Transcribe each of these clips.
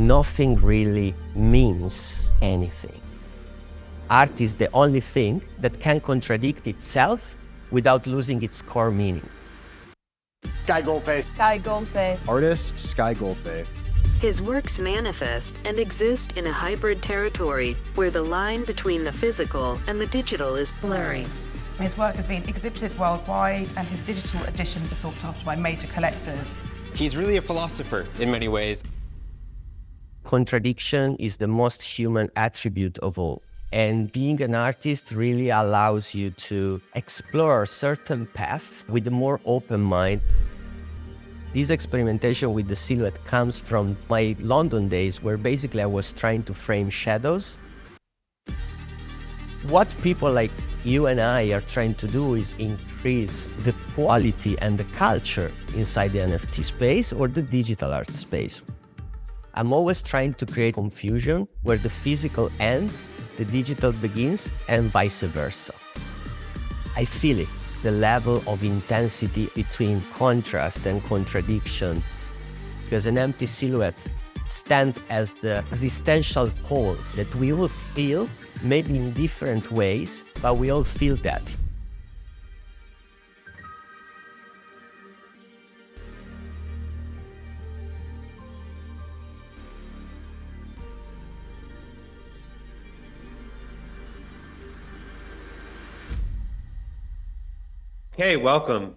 nothing really means anything. Art is the only thing that can contradict itself without losing its core meaning. Skygolpe. Skygolpe. Artist Skygolpe. His works manifest and exist in a hybrid territory where the line between the physical and the digital is blurry. His work has been exhibited worldwide and his digital editions are sought after by major collectors. He's really a philosopher in many ways. Contradiction is the most human attribute of all. And being an artist really allows you to explore a certain path with a more open mind. This experimentation with the silhouette comes from my London days, where basically I was trying to frame shadows. What people like you and I are trying to do is increase the quality and the culture inside the NFT space or the digital art space. I'm always trying to create confusion where the physical ends, the digital begins, and vice versa. I feel it, the level of intensity between contrast and contradiction, because an empty silhouette stands as the existential pole that we all feel, maybe in different ways, but we all feel that. Okay, welcome.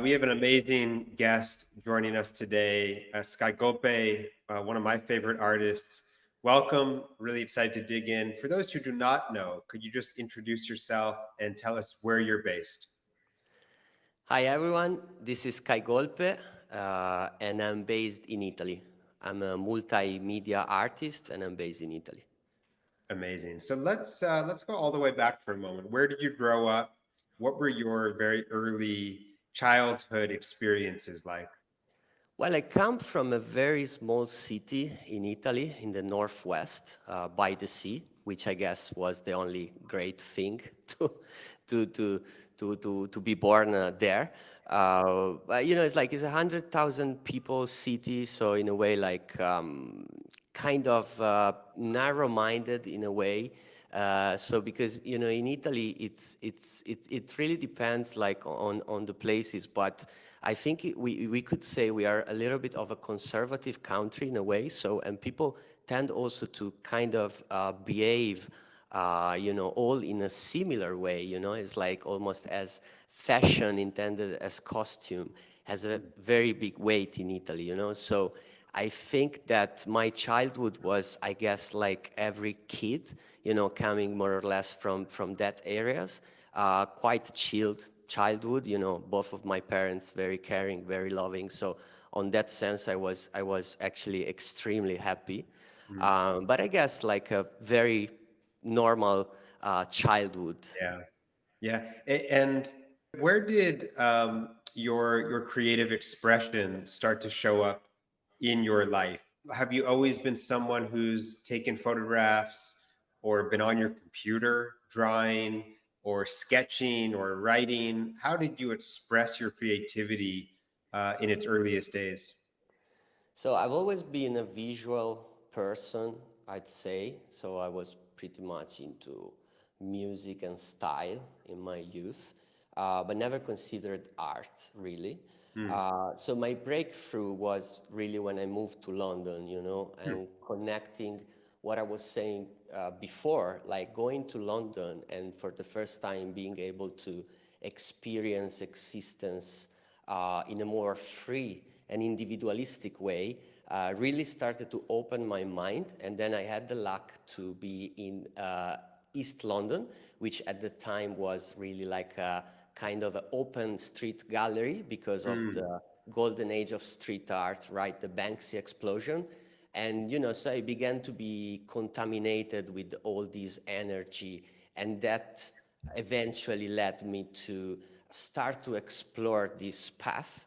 We have an amazing guest joining us today, Skygolpe, one of my favorite artists. Welcome, really excited to dig in. For those who do not know, could you just introduce yourself and tell us where you're based? Hi everyone, this is Skygolpe, and I'm based in Italy. I'm a multimedia artist and I'm based in Italy. Amazing. So let's go all the way back for a moment. Where did you grow up? What were your very early childhood experiences like? Well, I come from a very small city in Italy, in the northwest, by the sea, which I guess was the only great thing to be born there. But, you know, it's 100,000 people city, so in a way, kind of narrow-minded in a way. So because, you know, in Italy, it really depends on the places, but I think we could say we are a little bit of a conservative country in a way. So, and people tend also to kind of behave, you know, all in a similar way, you know, it's like almost as fashion intended as costume has a very big weight in Italy, you know. So I think that my childhood was, I guess, like every kid, you know, coming more or less from that areas, quite chilled childhood, you know, both of my parents very caring, very loving. So on that sense, I was actually extremely happy. But I guess like a very normal childhood. Yeah. And where did your creative expression start to show up in your life? Have you always been someone who's taken photographs or been on your computer drawing or sketching or writing? How did you express your creativity in its earliest days? So I've always been a visual person, I'd say. So I was pretty much into music and style in my youth, but never considered art, really. So my breakthrough was really when I moved to London, you know, and connecting what I was saying before, like going to London and for the first time being able to experience existence in a more free and individualistic way, really started to open my mind. And then I had the luck to be in East London, which at the time was really like a kind of an open street gallery because of the golden age of street art, right? The Banksy explosion. And, you know, so I began to be contaminated with all this energy. And that eventually led me to start to explore this path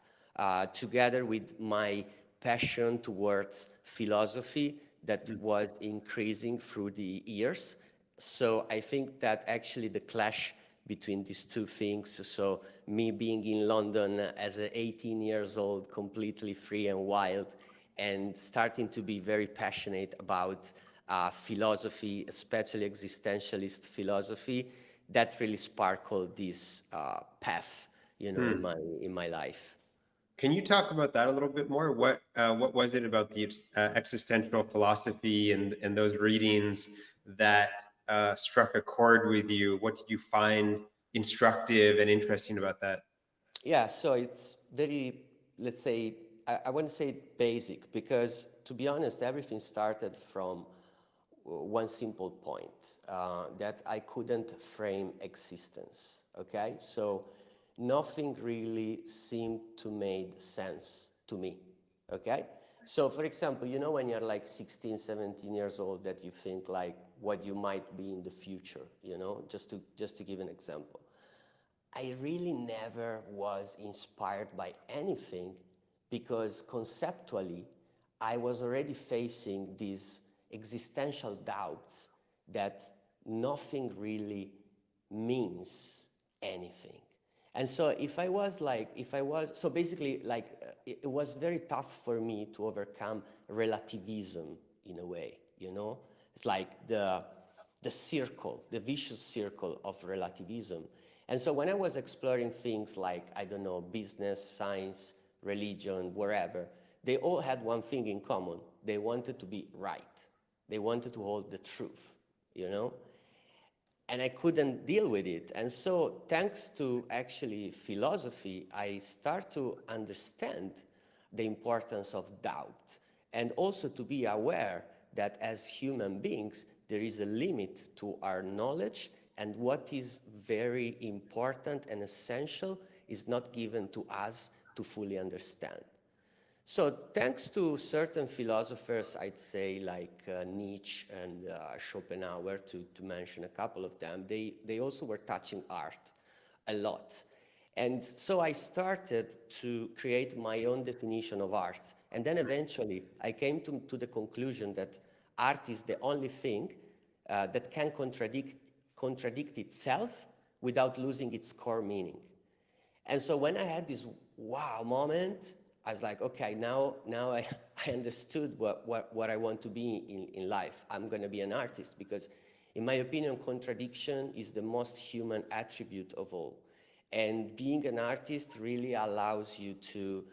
together with my passion towards philosophy that was increasing through the years. So I think that actually the clash between these two things, so me being in London as an 18 years old, completely free and wild, and starting to be very passionate about philosophy, especially existentialist philosophy, that really sparkled this path, in my life. Can you talk about that a little bit more? What was it about the existential philosophy and those readings that struck a chord with you? What did you find instructive and interesting about that? Yeah, so it's very, let's say, I wouldn't say basic, because to be honest, everything started from one simple point, that I couldn't frame existence, okay? So nothing really seemed to make sense to me, okay? So for example, when you're like 16, 17 years old, that you think like what you might be in the future, just to give an example. I really never was inspired by anything, because conceptually, I was already facing these existential doubts that nothing really means anything. And so so basically, it was very tough for me to overcome relativism in a way, It's like the vicious circle of relativism. And so when I was exploring things like, I don't know, business, science, religion, wherever, they all had one thing in common. They wanted to be right. They wanted to hold the truth, And I couldn't deal with it. And so thanks to actually philosophy, I start to understand the importance of doubt, and also to be aware that as human beings, there is a limit to our knowledge, and what is very important and essential is not given to us to fully understand. So thanks to certain philosophers, I'd say like Nietzsche and Schopenhauer, to mention a couple of them, they also were touching art a lot. And so I started to create my own definition of art. And then eventually I came to the conclusion that art is the only thing that can contradict itself without losing its core meaning. And so when I had this wow moment, I was like, okay, now I understood what I want to be in life. I'm going to be an artist, because in my opinion, contradiction is the most human attribute of all. And being an artist really allows you to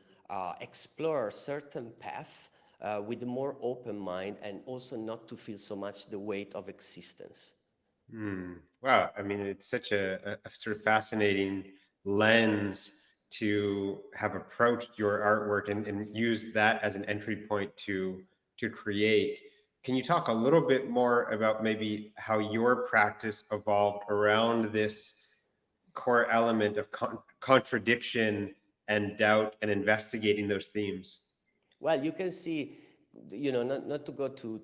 explore a certain path with a more open mind, and also not to feel so much the weight of existence. Wow. I mean, it's such a sort of fascinating lens to have approached your artwork and used that as an entry point to create. Can you talk a little bit more about maybe how your practice evolved around this core element of contradiction and doubt, and investigating those themes? Well, you can see, not to go too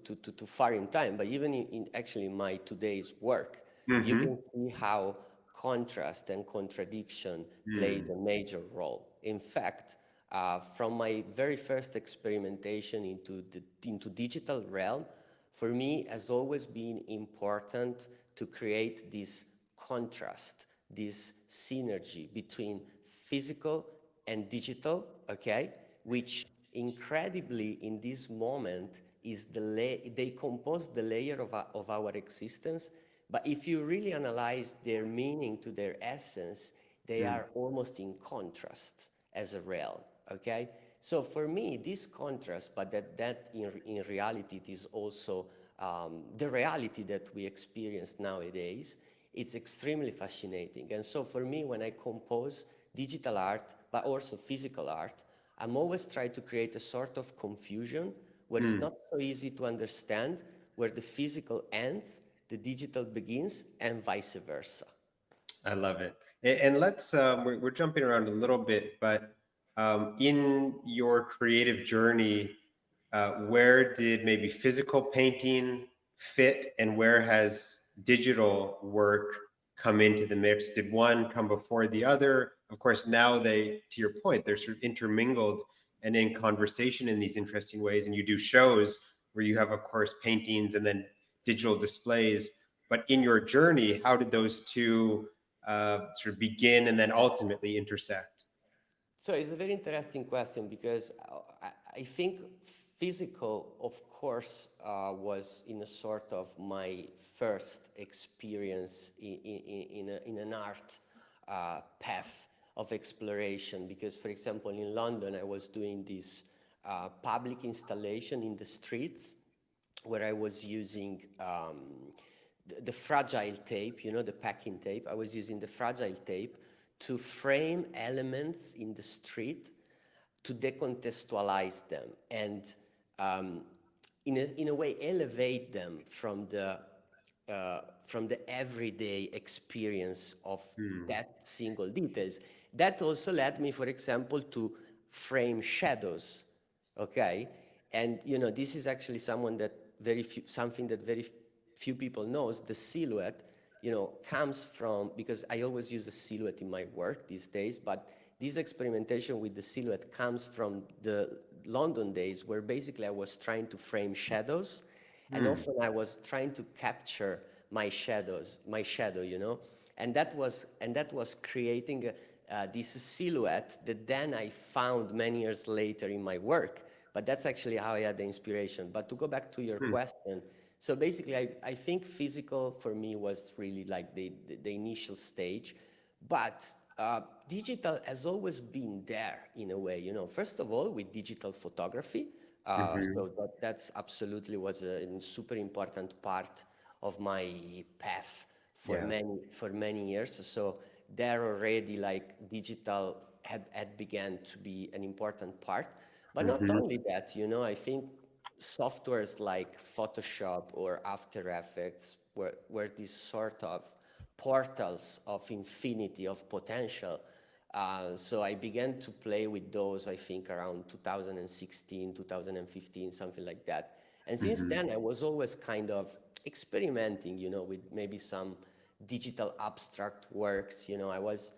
far in time, but even in actually my today's work, you can see how contrast and contradiction plays a major role. In fact, from my very first experimentation into digital realm, for me has always been important to create this contrast, this synergy between physical and digital, okay, which incredibly in this moment is they compose the layer of our existence. But if you really analyze their meaning to their essence, they are almost in contrast as a realm, okay? So for me, this contrast, but that in reality it is also the reality that we experience nowadays, it's extremely fascinating. And so for me, when I compose digital art, but also physical art, I'm always trying to create a sort of confusion where it's not so easy to understand where the physical ends, the digital begins, and vice versa. I love it. And let's, we're jumping around a little bit, but in your creative journey, where did maybe physical painting fit, and where has digital work come into the mix? Did one come before the other? Of course, now to your point, they're sort of intermingled and in conversation in these interesting ways. And you do shows where you have, of course, paintings and then digital displays. But in your journey, how did those two sort of begin and then ultimately intersect? So it's a very interesting question, because I think physical, of course, was in a sort of my first experience in an art path of exploration. Because, for example, in London, I was doing this public installation in the streets where I was using the fragile tape, you know, the packing tape. I was using the fragile tape to frame elements in the street, to decontextualize them, and in a way elevate them from the everyday experience of that single details. That also led me, for example, to frame shadows, okay? And you know, this is actually something that very few people knows. The silhouette, you know, comes from, because I always use a silhouette in my work these days, but this experimentation with the silhouette comes from the London days, where basically I was trying to frame shadows, and often I was trying to capture my shadow, you know, and that was creating this silhouette that then I found many years later in my work. But that's actually how I had the inspiration. But to go back to your question, so basically I think physical for me was really like the initial stage, but digital has always been there in a way, you know. First of all, with digital photography, so that's absolutely was a super important part of my path for many years. So there already, like, digital had began to be an important part. But not only that, you know, I think softwares like Photoshop or After Effects were these sort of portals of infinity, of potential. So I began to play with those, I think, around 2016, 2015, something like that. And since then, I was always kind of experimenting, you know, with maybe some digital abstract works. You know, I was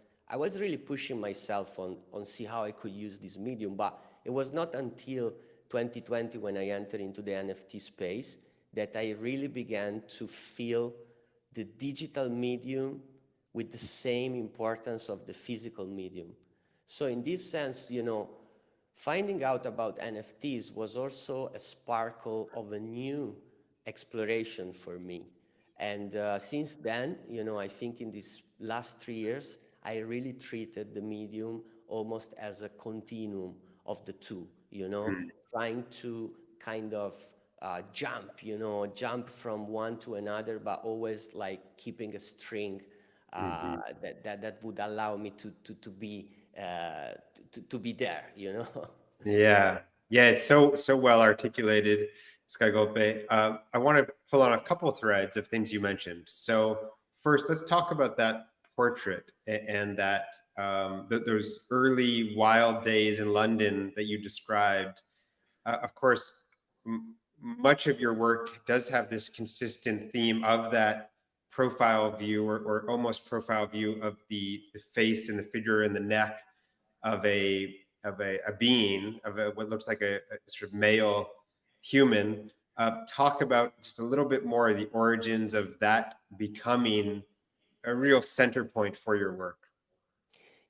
really pushing myself on see how I could use this medium. But it was not until 2020, when I entered into the NFT space, that I really began to feel the digital medium with the same importance of the physical medium. So in this sense, you know, finding out about NFTs was also a sparkle of a new exploration for me. And since then, you know, I think in these last 3 years, I really treated the medium almost as a continuum of the two, you know, trying to kind of jump from one to another, but always like keeping a string that would allow me to be there, you know. Yeah, it's so well articulated, Skygolpe. I want to pull on a couple threads of things you mentioned. So first, let's talk about that portrait and that those early wild days in London that you described. Of course, much of your work does have this consistent theme of that profile view, or almost profile view of the face and the figure and the neck of a being, of what looks like a sort of male human. Talk about just a little bit more of the origins of that becoming a real center point for your work.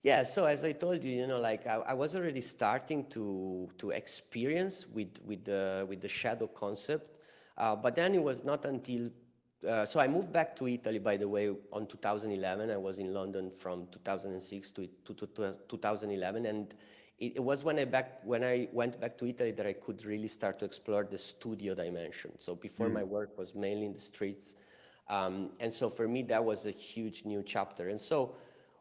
Yeah, so as I told you, you know, like I was already starting to experience with the shadow concept, but then it was not until so I moved back to Italy, by the way, on 2011. I was in London from 2006 to 2011, and it was when I went back to Italy that I could really start to explore the studio dimension. So before, my work was mainly in the streets, and so for me that was a huge new chapter. And so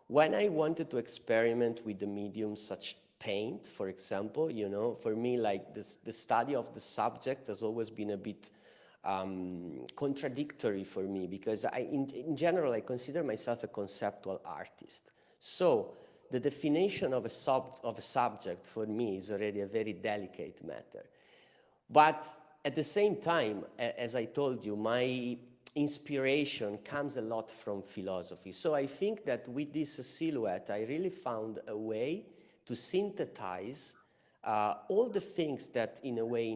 when I wanted to experiment with the mediums such paint, for example, you know, for me, like the study of the subject has always been a bit contradictory for me, because in general, I consider myself a conceptual artist. So the definition of a subject for me is already a very delicate matter. But at the same time, as I told you, my inspiration comes a lot from philosophy. So I think that with this silhouette, I really found a way to synthesize all the things that in a way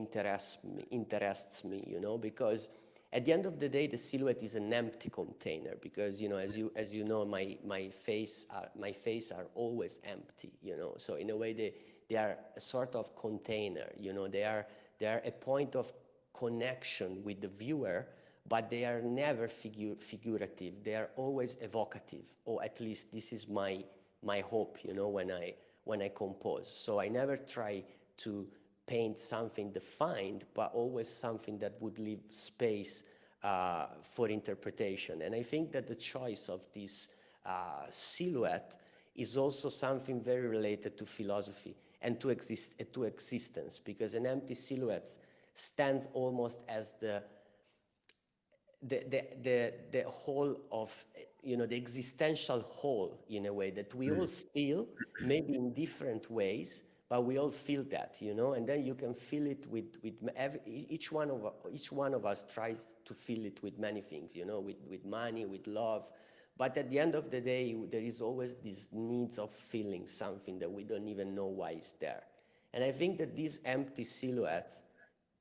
interests me, you know, because at the end of the day, the silhouette is an empty container, because, you know, as you know, my face are always empty, you know. So in a way, they are a sort of container, you know. They are They're a point of connection with the viewer, but they are never figurative. They are always evocative, or at least this is my hope, you know, when I compose. So I never try to paint something defined, but always something that would leave space for interpretation. And I think that the choice of this silhouette is also something very related to philosophy and to existence, because an empty silhouette stands almost as the whole of, you know, the existential whole, in a way that we all feel, maybe in different ways, but we all feel that, you know, and then you can feel it with each one of us tries to feel it with many things, you know, with money, with love. But at the end of the day, there is always this needs of feeling something that we don't even know why it's there. And I think that these empty silhouettes,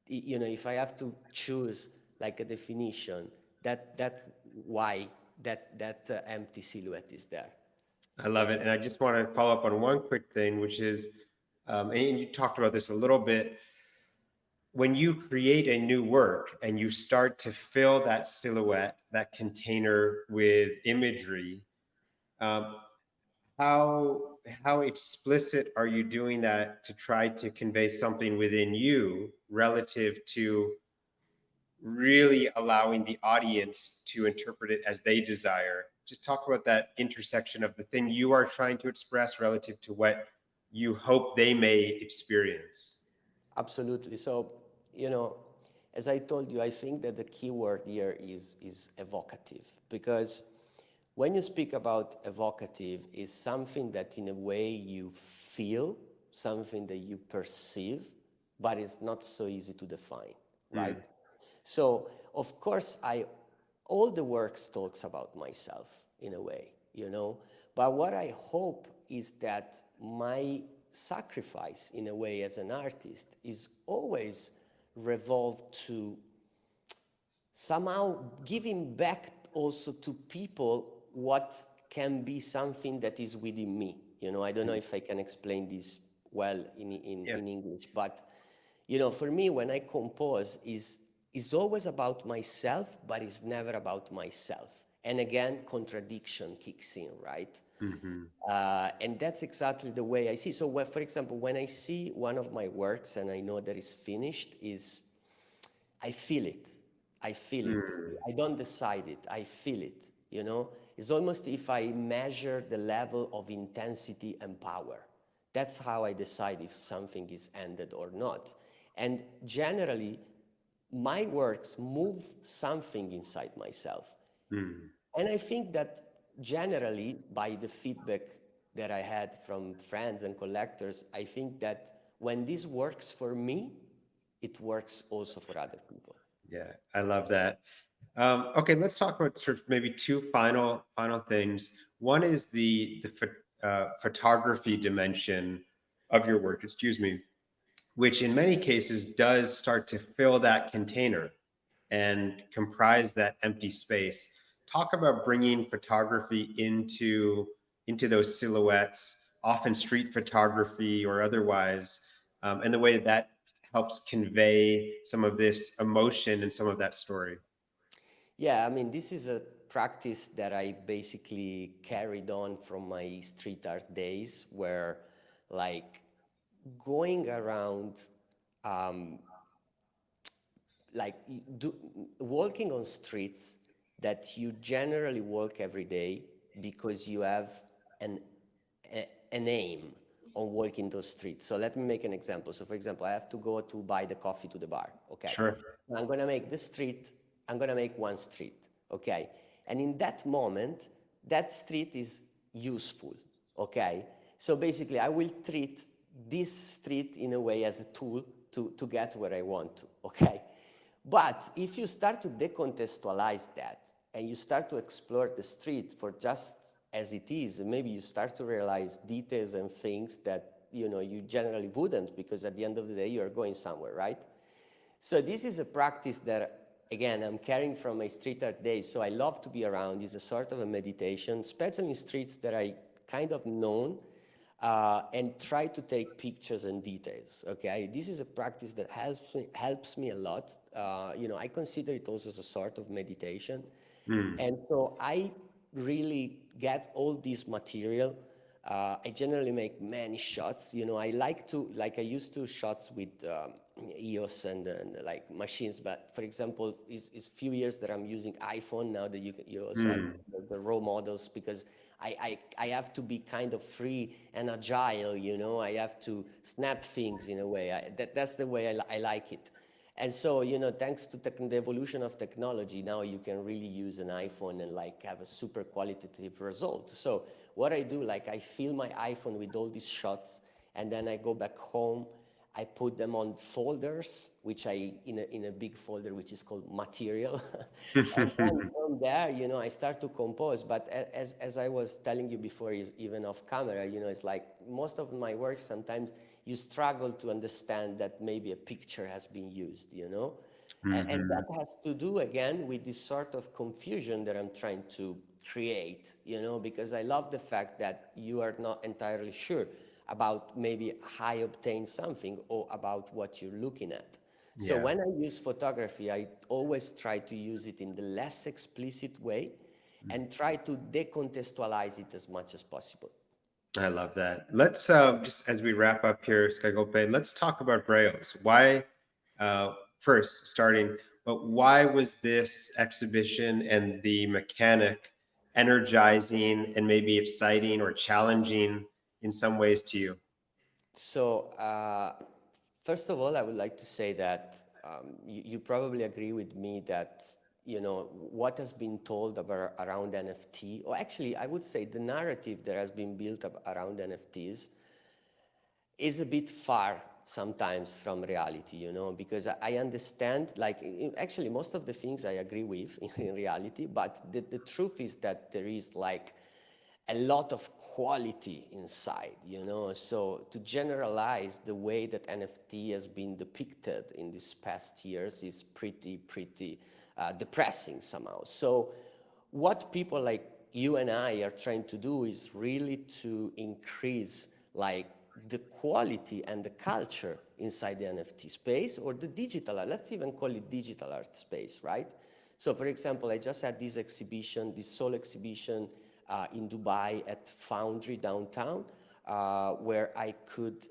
you know, if I have to choose like a definition, that why that empty silhouette is there. I love it. And I just want to follow up on one quick thing, which is, and you talked about this a little bit, when you create a new work and you start to fill that silhouette, that container with imagery, how explicit are you doing that to try to convey something within you relative to really allowing the audience to interpret it as they desire? Just talk about that intersection of the thing you are trying to express relative to what you hope they may experience. Absolutely. So, you know, as I told you, I think that the key word here is evocative, because when you speak about evocative, is something that in a way you feel, something that you perceive, but it's not so easy to define, right? So, of course, all the works talks about myself in a way, you know, but what I hope is that my sacrifice in a way as an artist is always revolved to somehow giving back also to people what can be something that is within me. You know, I don't know if I can explain this well in English, but, you know, for me, when I compose, is always about myself, but it's never about myself. And again, contradiction kicks in, right? And that's exactly the way I see. So, for example, when I see one of my works and I know that it's finished, I feel it. I feel it. I don't decide it. I feel it, you know? It's almost if I measure the level of intensity and power. That's how I decide if something is ended or not. And generally, my works move something inside myself. And I think that generally, by the feedback that I had from friends and collectors, I think that when this works for me, it works also for other people. Yeah, I love that. Okay, let's talk about sort of maybe two final things. One is the photography dimension of your work, excuse me, which in many cases does start to fill that container and comprise that empty space. Talk about bringing photography into those silhouettes, often street photography or otherwise, and the way that helps convey some of this emotion and some of that story. Yeah, I mean, this is a practice that I basically carried on from my street art days, where like going around, walking on streets that you generally walk every day because you have an aim on walking those streets. So let me make an example. So for example, I have to go to buy the coffee to the bar, okay? Sure. I'm gonna make this street, I'm gonna make one street, okay? And in that moment, that street is useful, okay? So basically, I will treat this street in a way as a tool to get where I want to, okay? But if you start to decontextualize that and you start to explore the street for just as it is, and maybe you start to realize details and things that, you know, you generally wouldn't, because at the end of the day, you're going somewhere, right? So this is a practice that, again, I'm carrying from my street art days. So I love to be around. It's a sort of a meditation, especially in streets that I kind of known. and try to take pictures and details. Okay, this is a practice that helps me a lot. I consider it also as a sort of meditation, and so I really get all this material. I generally make many shots. I used to shots with EOS and like machines, but for example, it's few years that I'm using iPhone now that you also have the raw models, because I have to be kind of free and agile, I have to snap things in a way. That's the way I like it. And so, thanks to the evolution of technology, now you can really use an iPhone and like have a super qualitative result. So what I do, like I fill my iPhone with all these shots, and then I go back home, I put them on folders, which in a big folder, which is called material. And then from there, I start to compose. But as I was telling you before, even off camera, it's like most of my work, sometimes you struggle to understand that maybe a picture has been used, and that has to do, again, with this sort of confusion that I'm trying to create, because I love the fact that you are not entirely sure about maybe how I obtain something or about what you're looking at. So when I use photography, I always try to use it in the less explicit way and try to decontextualize it as much as possible. I love that. Let's just as we wrap up here, Skygolpe, let's talk about Grails. Why, first starting, but why was this exhibition and the mechanic energizing and maybe exciting or challenging in some ways to you? So first of all, I would like to say that you probably agree with me that what has been told about around NFT, or actually I would say the narrative that has been built up around NFTs is a bit far sometimes from reality, because I understand, like, actually most of the things I agree with in reality, but the truth is that there is like a lot of quality inside, so to generalize the way that NFT has been depicted in these past years is pretty depressing somehow. So what people like you and I are trying to do is really to increase like the quality and the culture inside the NFT space, or the digital art. Let's even call it digital art space, right? So for example, I just had this exhibition, this solo exhibition in Dubai at Foundry downtown, where I could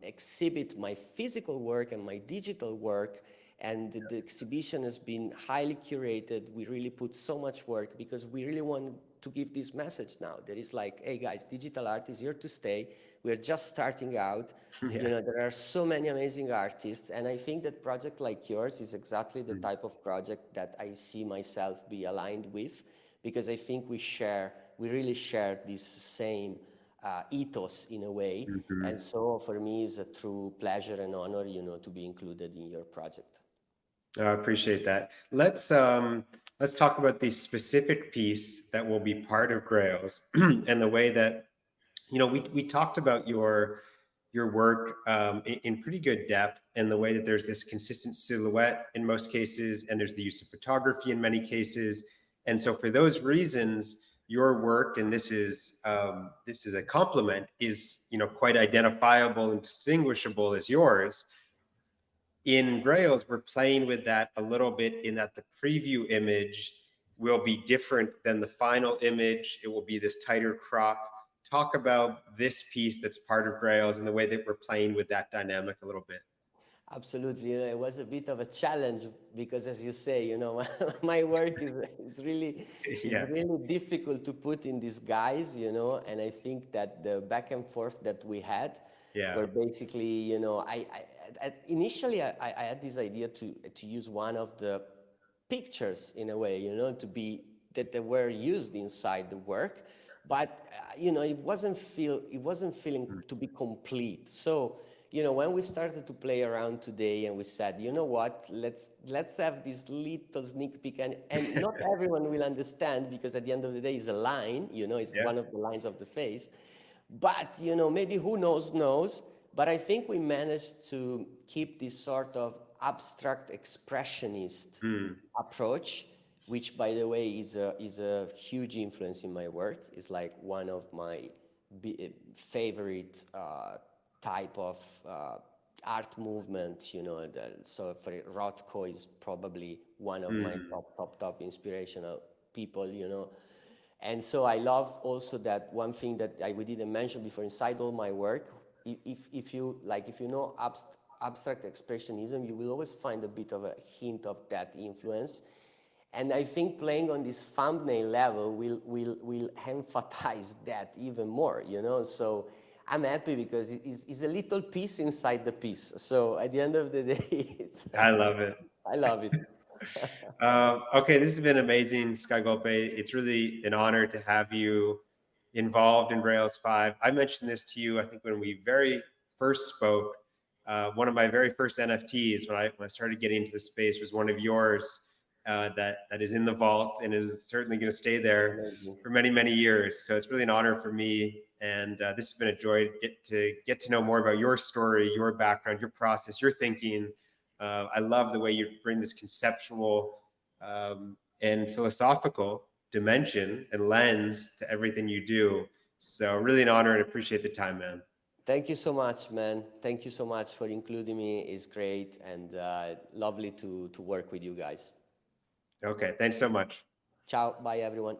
exhibit my physical work and my digital work. And the exhibition has been highly curated. We really put so much work because we really want to give this message now. That is like, hey guys, digital art is here to stay. We're just starting out. There are so many amazing artists. And I think that project like yours is exactly the type of project that I see myself be aligned with, because I think we really share this same ethos in a way. And so for me, it's a true pleasure and honor, to be included in your project. I appreciate that. Let's talk about the specific piece that will be part of Grails and the way that, we talked about your work in pretty good depth, and the way that there's this consistent silhouette in most cases, and there's the use of photography in many cases. And so for those reasons, your work, and this is a compliment, is quite identifiable and distinguishable as yours. In Grails, we're playing with that a little bit, in that the preview image will be different than the final image. It will be this tighter crop. Talk about this piece that's part of Grails and the way that we're playing with that dynamic a little bit. Absolutely. It was a bit of a challenge because, as you say, my work is really difficult to put in disguise, and I think that the back and forth that we had were basically, initially I had this idea to use one of the pictures in a way, to be that they were used inside the work, but it wasn't feeling to be complete. So when we started to play around today, and we said, what, let's have this little sneak peek, and not everyone will understand, because at the end of the day, it's a line, it's one of the lines of the face. But maybe who knows. But I think we managed to keep this sort of abstract expressionist approach, which, by the way, is a huge influence in my work. It's like one of my favorite type of art movement, you know. So for Rothko is probably one of my top inspirational people, you know. And so I love also that one thing that we didn't mention before, inside all my work, if you know abstract expressionism, you will always find a bit of a hint of that influence. And I think playing on this thumbnail level will emphasize that even more, you know. So I'm happy because it's a little piece inside the piece. So at the end of the day, I love it. I love it. Okay, this has been amazing, Skygolpe. It's really an honor to have you involved in Grails 5. I mentioned this to you, I think, when we very first spoke. One of my very first NFTs, when I started getting into the space, was one of yours that is in the vault and is certainly going to stay there for many, many years. So it's really an honor for me. And this has been a joy to get to know more about your story, your background, your process, your thinking. I love the way you bring this conceptual and philosophical dimension and lens to everything you do. So really an honor and appreciate the time, man. Thank you so much, man. Thank you so much for including me. It's great and lovely to work with you guys. Okay, thanks so much. Ciao. Bye, everyone.